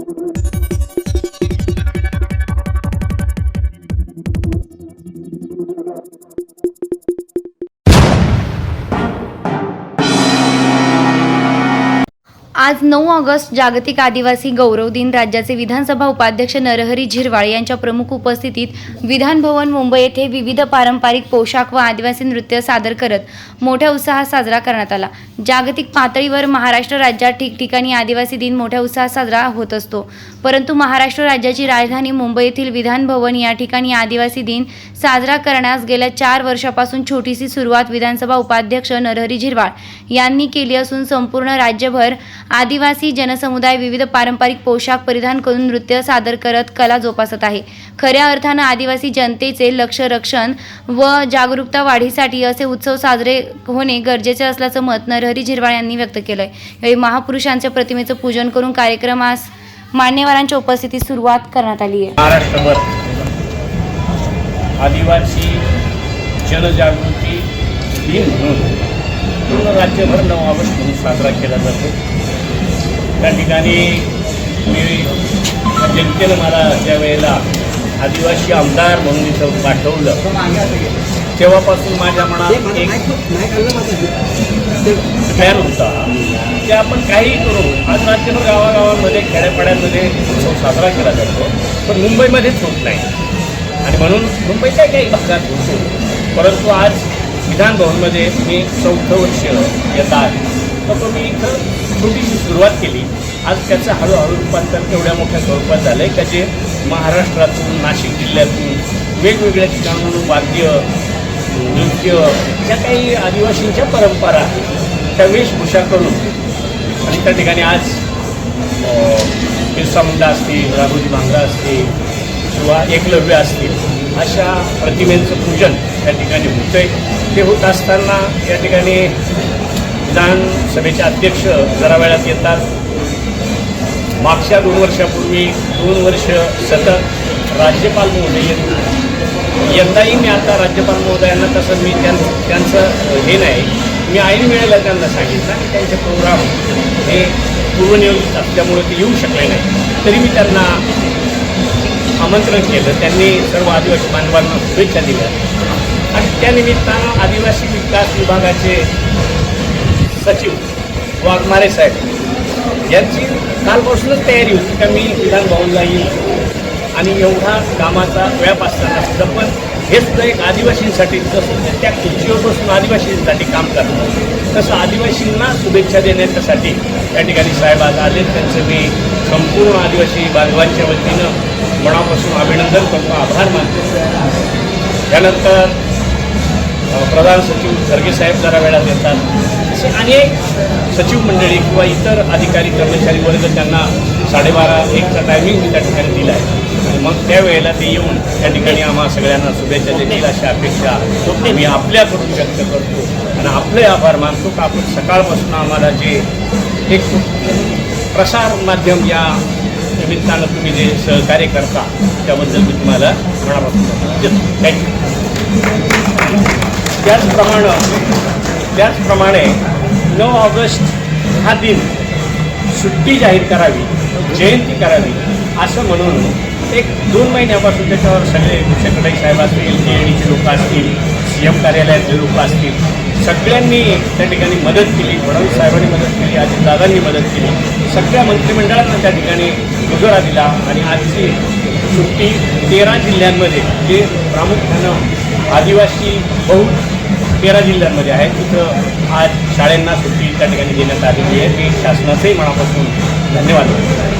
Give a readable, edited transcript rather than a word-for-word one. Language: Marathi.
आज 9 ऑगस्ट जागतिक आदिवासी गौरव दिन. राज्याचे विधानसभा उपाध्यक्ष नरहरी झिरवाळ यांच्या प्रमुख उपस्थितीत विधान भवन मुंबई येथे विविध पारंपरिक पोशाख व आदिवासी नृत्य सादर करत मोठ्या उत्साहात साजरा करण्यात आला. जागतिक पातळीवर महाराष्ट्र राज्यात ठिकठिकाणी आदिवासी दिन मोठ्या उत्साहात साजरा होत असतो, परंतु महाराष्ट्र राज्याची राजधानी मुंबई येथील विधान भवन या ठिकाणी आदिवासी दिन साजरा करण्यास गेल्या 4 वर्षापासून छोटीशी सुरुवात विधानसभा उपाध्यक्ष नरहरी झिरवाळ यांनी केली असून संपूर्ण राज्यभर आदिवासी जनसमुदाय विविध पारंपरिक पोशाख परिधान करून नृत्य सादर करत कला जोपासत आहे. खऱ्या अर्थानं आदिवासी जनतेचे लक्ष रक्षण व जागरूकता वाढीसाठी असे उत्सव साजरे होणे गरजेचे असल्याचं मत नरहरी झिरवाळ यांनी व्यक्त केलंय. यावेळी महापुरुषांच्या प्रतिमेचं पूजन करून कार्यक्रमास मान्यवरांच्या उपस्थितीत सुरुवात करण्यात आली आहे. महाराष्ट्रभर आदिवासी जनजागृती दिन म्हणून पूर्ण राज्यभर 9 ऑगस्ट म्हणून साजरा केला जातो. त्या ठिकाणी मी जनतेनं मला ज्या वेळेला आदिवासी आमदार म्हणून इथं पाठवलं तेव्हापासून माझ्या मनात एक प्लॅन होता की आपण काही करू. आज राज्यभर गावागावांमध्ये खेड्यापाड्यांमध्ये उत्सव साजरा केला जातो, पण मुंबईमध्येच होत नाही आणि म्हणून मुंबईच्या काही भागात होतो. परंतु आज विधान भवनमध्ये मी 4थं वर्ष येत आहे, तर मी इथं छोटीशी सुरुवात केली. आज त्याचं हळूहळू रूपांतर एवढ्या मोठ्या स्वरूपात झालं आहे का जे महाराष्ट्रातून नाशिक जिल्ह्यातून वेगवेगळ्या ठिकाणाहून वाद्य नृत्य ज्या काही आदिवासींच्या परंपरा आहेत त्या वेशभूषा करून आणि त्या ठिकाणी आज बिरसा मुंडा असतील, राघोजी भांगरा असतील किंवा एकलव्य असतील अशा प्रतिमेचं पूजन त्या ठिकाणी होतं आहे. ते होत असताना या ठिकाणी विधानसभेचे अध्यक्ष जरा वेळात येतात. मागच्या 2 वर्षापूर्वी 2 वर्ष सतत राज्यपाल महोदय येत. यंदाही मी आता राज्यपाल महोदयांना तसं मी त्यांचं हे नाही, मी ऐन वेळेला त्यांना सांगितलं आणि त्यांचे प्रोग्राम हे पूर्वनियोजित असल्यामुळे ते येऊ शकले नाही. तरी मी त्यांना आमंत्रण केलं. त्यांनी सर्व आदिवासी बांधवांना शुभेच्छा दिल्या आणि त्यानिमित्तानं आदिवासी विकास विभागाचे सचिव वाघमारे साहेब यांची कालपासूनच तयारी होती का मी विधान भवनला येईल आणि एवढा कामाचा व्याप असताना सुद्धा पण हे सुद्धा एक आदिवासींसाठी जसं त्या खुर्चीवर बसून आदिवासींसाठी काम करतात तसं आदिवासींना शुभेच्छा देण्याच्यासाठी त्या ठिकाणी साहेब आज आले. त्यांचं मी संपूर्ण आदिवासी बांधवांच्या वतीनं मनापासून अभिनंदन करतो, आभार मानतो. त्यानंतर प्रधान सचिव खरगे साहेब जरा वेळात येतात. असे अनेक सचिव मंडळी किंवा इतर अधिकारी कर्मचारी वर्ग त्यांना 12:30-1चा टायमिंग मी त्या ठिकाणी दिला आहे आणि मग त्यावेळेला ते येऊन त्या ठिकाणी आम्हा सगळ्यांना शुभेच्छा देतील अशा अपेक्षा मी आपल्याकडून व्यक्त करतो आणि आपले आभार मानतो का आपण सकाळपासून आम्हाला जे एक प्रसार माध्यम या निमित्तानं तुम्ही जे सहकार्य करता त्याबद्दल मी तुम्हाला मनापासून देतो. थँक्यू. त्याचप्रमाणे 9 ऑगस्ट हा दिन सुट्टी जाहीर करावी, जयंती करावी असं म्हणून 1-2 महिन्यापासून त्याच्यावर सगळे सेक्रेटरी साहेब असतील, KADचे लोक असतील, CM कार्यालयातले लोक असतील, सगळ्यांनी त्या ठिकाणी मदत केली. फडणवीस साहेबांनी मदत केली, अजितदादांनी मदत केली, सगळ्या मंत्रिमंडळानं त्या ठिकाणी दुजोरा दिला आणि आजची सुट्टी 13 जिल्ह्यांमध्ये जे प्रामुख्यानं आदिवासी बहुल 13 जिल्ह्यांमध्ये आहे तिथं आज शाळांना सुट्टी त्या ठिकाणी देण्यात आलेली आहे. मी शासनाचंही मनापासून धन्यवाद देतो.